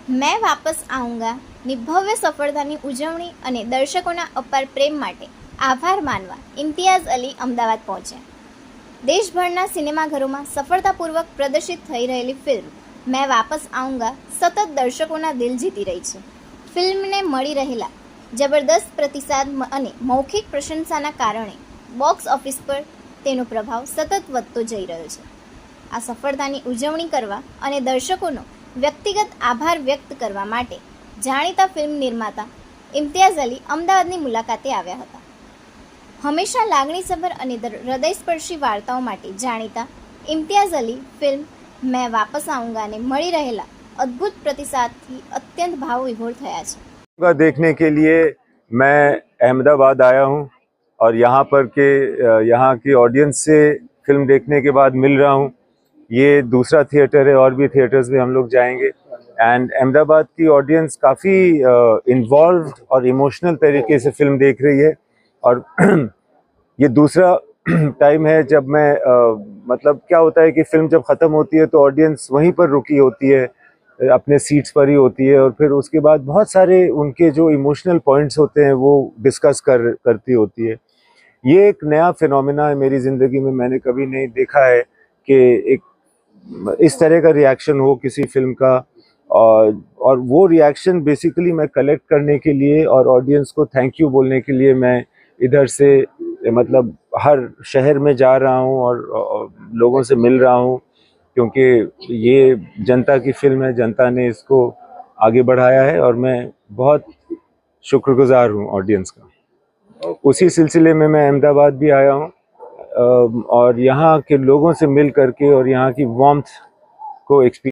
મેં વાપસ આઉંગાની ભવ્ય સફળતાની ઉજવણી અને દર્શકોના અપાર પ્રેમ માટે આભાર માનવા ઇમ્તિયાઝ અલી અમદાવાદ પહોંચ્યા. દેશભરના સિનેમાઘરોમાં સફળતાપૂર્વક પ્રદર્શિત થઈ રહેલી ફિલ્મ મેં વાપસ આઉંગા સતત દર્શકોના દિલ જીતી રહી છે. ફિલ્મને મળી રહેલા જબરદસ્ત પ્રતિસાદ અને મૌખિક પ્રશંસાના કારણે બોક્સ ઓફિસ પર તેનો પ્રભાવ સતત વધતો જઈ રહ્યો છે. આ સફળતાની ઉજવણી કરવા અને દર્શકોનો વ્યક્તિગત આભાર વ્યક્ત કરવા માટે જાણીતા ફિલ્મ નિર્માતા ઇમ્તિયાઝ અલી અમદાવાદની મુલાકાતે આવ્યા હતા. હંમેશા લાગણીસભર અને હૃદયસ્પર્શી વાર્તાઓ માટે જાણીતા ઇમ્તિયાઝ અલી ફિલ્મ મેં વાપસ આઉંગાને મળી રહેલા અદ્ભુત प्रतिसादથી અત્યંત भाव विभोर થયા છે. देखने के लिए मैं अहमदाबाद आया हूं और यहाँ की ऑडियंस से फिल्म देखने के बाद मिल रहा हूं. ये दूसरा थिएटर है और भी थिएटर्स में हम लोग जाएंगे. एंड अहमदाबाद की ऑडियंस काफ़ी इन्वॉल्व्ड और इमोशनल तरीके से फिल्म देख रही है. और ये दूसरा टाइम है जब मैं मतलब क्या होता है कि फिल्म जब ख़त्म होती है तो ऑडियंस वहीं पर रुकी होती है, अपने सीट्स पर ही होती है, और फिर उसके बाद बहुत सारे उनके जो इमोशनल पॉइंट्स होते हैं वो डिस्कस करती होती है. ये एक नया फिनोमेना है मेरी ज़िंदगी में. मैंने कभी नहीं देखा है कि एक इस तरह का रिएक्शन हो किसी फिल्म का. और वो रिएक्शन बेसिकली मैं कलेक्ट करने के लिए और ऑडियंस को थैंक यू बोलने के लिए मैं इधर से मतलब हर शहर में जा रहा हूँ और लोगों से मिल रहा हूँ, क्योंकि ये जनता की फिल्म है, जनता ने इसको आगे बढ़ाया है और मैं बहुत शुक्रगुजार हूँ ऑडियंस का. उसी सिलसिले में मैं अहमदाबाद भी आया हूँ और यहाँ के लोगों से मिल करके और यहाँ की वार्मथ को एक्सपीरियंस